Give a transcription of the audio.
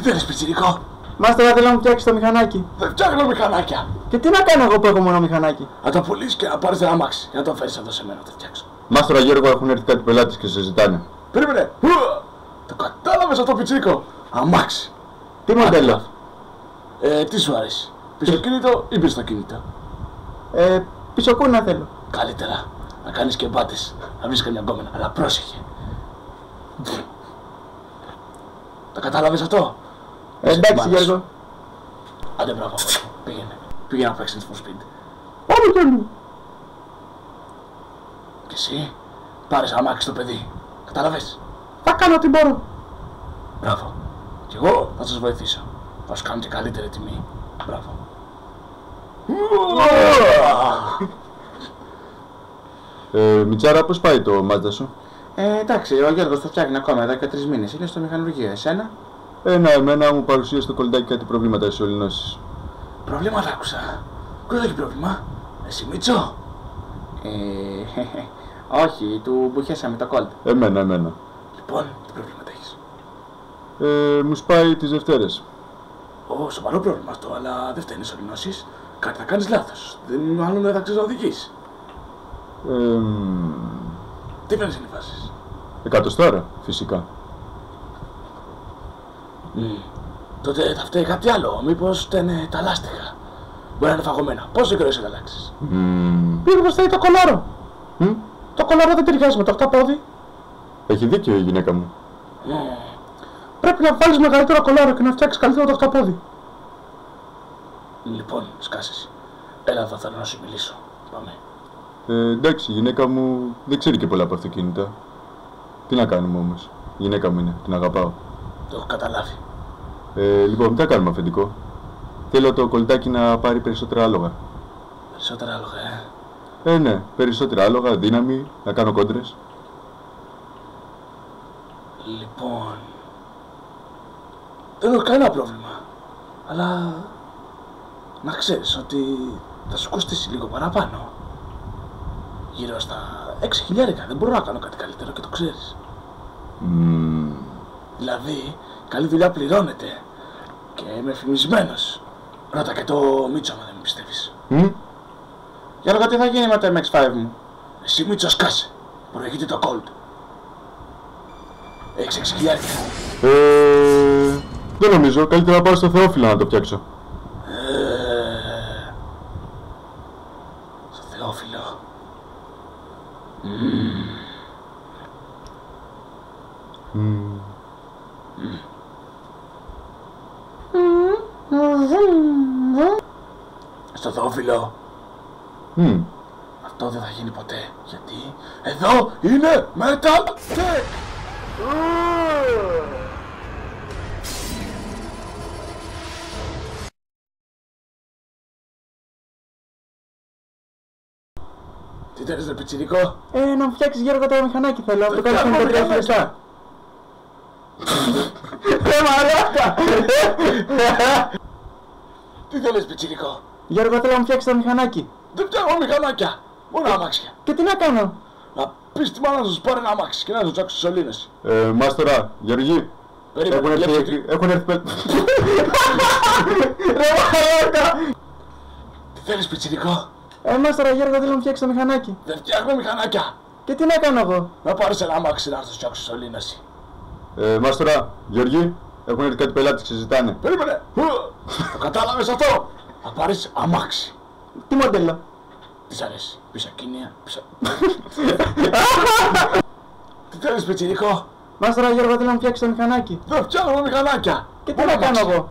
θέλεις, πιτσιρικό? Μάστορα, θέλω να μου φτιάξεις το μηχανάκι. Δεν φτιάχνω μηχανάκια. Και τι να κάνω εγώ που έχω μόνο μηχανάκι? Να το πουλήσεις και να πάρεις ένα αμάξι. Και να το φέρεις εδώ σε μένα να το φτιάξω. Μάστορα Γιώργο, έχουν έρθει κάτι πελάτες και σε ζητάνε. Περίμενε. Το κατάλαβες αυτό, πιτσιρικό? Αμάξι. Τι μοντέλο? Τι σου αρέσει? Πισωκίνητο ή μπροστακίνητο? Πισωκούνα θέλω. Καλύτερα να κάνεις και μπάτες. Να βρεις καμιά γκόμενα. Αλλά πρόσεχε. Το κατάλαβες αυτό? Εντάξει Γιώργο. Άντε μπράβο, πήγαινε. Πήγαινε να παίξεις for speed. Πάμε Γιώργο. Και εσύ πάρες αμάξι το παιδί. Κατάλαβες? Θα κάνω ό,τι μπορώ. Μπράβο. Κι εγώ θα σας βοηθήσω. Θα σου κάνω και καλύτερη τιμή. Μπράβο. Μιτσάρα, πώς πάει το μάζτα σου? Εντάξει, ο Γιώργος το φτιάχνει ακόμα εδώ και 3 μήνες. Είναι στο μηχανουργείο. Εσένα? Εμένα μου παρουσίασε το κολλητάκι κάτι προβλήματα στις ολυνώσεις. Προβλήματα άκουσα. Ποιος έχει πρόβλημα? Εσύ Μίτσο? Όχι, του μπουχέσαμε το κόλτ. Εμένα. Λοιπόν, τι προβλήματα έχεις? Μου σπάει τις Δευτέρες. Σοβαρό πρόβλημα αυτό, αλλά δεν φταίνεις ολυνώσεις. Κάτι θα κάνεις λάθος. Μάλλον δεν θα ξέρεις να οδηγείς. Τι φαίνεις είναι οι φάσεις? Εκατοστάρα, φυσικά. Τότε θα φταίει κάτι άλλο. Μήπως φταίνε τα λάστιχα? Μπορεί να είναι φαγωμένα. Πόσο καιρό είσαι να αλλάξεις? Μήπως φταίει το κολάρο? Το κολάρο δεν ταιριάζει με το οχταπόδι. Έχει δίκιο η γυναίκα μου. Πρέπει να βάλεις μεγαλύτερο κολάρο και να φτιάξεις καλύτερο το οχταπόδι. Λοιπόν, σκάσεις. Έλα εδώ, θέλω να σου μιλήσω. Πάμε. Εντάξει, η γυναίκα μου δεν ξέρει και πολλά από αυτοκίνητα. Τι να κάνουμε όμως? Η γυναίκα μου είναι, την αγαπάω. Το έχω καταλάβει. Λοιπόν, τι θα κάνουμε αφεντικό? Θέλω το κολλητάκι να πάρει περισσότερα άλογα. Περισσότερα άλογα, Ναι, περισσότερα άλογα, δύναμη, να κάνω κόντρες. Λοιπόν, δεν έχω κανένα πρόβλημα. Αλλά να ξέρεις ότι θα σου κοστίσει λίγο παραπάνω. Γύρω στα 6.000. Δεν μπορώ να κάνω κάτι καλύτερο και το ξέρεις. Δηλαδή, καλή δουλειά πληρώνεται. Και είμαι φημισμένος. Ρώτα και το Μίτσο, άμα δεν με πιστεύεις. Γιώργο, τι θα γίνει με το MX-5 μου? Εσύ Μίτσο, σκάσε. Προηγείται το Colt. Έχεις 6.000. Δεν νομίζω, καλύτερα να πάω στο Θεόφιλο να το φτιάξω. Στο Θεόφιλο. Στο Θεόφιλο. Αυτό δεν θα γίνει ποτέ. Γιατί εδώ είναι Metal Tech. Τι θέλεις ρε πιτσιρικό? Να μου φτιάξεις Γιώργο το μηχανάκι θέλω. Αυτό κάνει με 3 λεπτά. Μαλάκα! Τι θέλεις πιτσιρικό? Γιώργο, θέλω να μου φτιάξεις το μηχανάκι. Δεν φτιάχνω μηχανάκια. Μόνο αμάξια. Και τι να κάνω? Να πεις τη μάνα να σου πάρει ένα αμάξι και να σου τσάξει τις σωλήνες. Μάστορα, Γεωργή, Περίμενε, έχουν έρθει Ρε μαλάκα! Τι θέλεις πιτσιρικό? Μάστορα Γιώργο, θέλω να μου φτιάξεις το μηχανάκι. Δεν φτιάχνω μηχανάκια. Και τι να κάνω εγώ? Να πάρεις ένα αμάξι να σου τσάξει τις σωλήνες. Μάστορα, Γεωργή, έχουν έρθει κάτι πελάτες και σε ζητάνε. Περίμενε. Το κατάλαβες αυτό? Θα πάρεις αμάξι. Τι μοντέλο? Τι σ' αρέσει? Πισακίνια, Τι θέλεις πιτσιρικό? Μάστορα Γιώργο, θέλω να μου φτιάξεις το μηχανάκι. Δεν φτιάχνω μηχανάκια. Και τι να κάνω εγώ?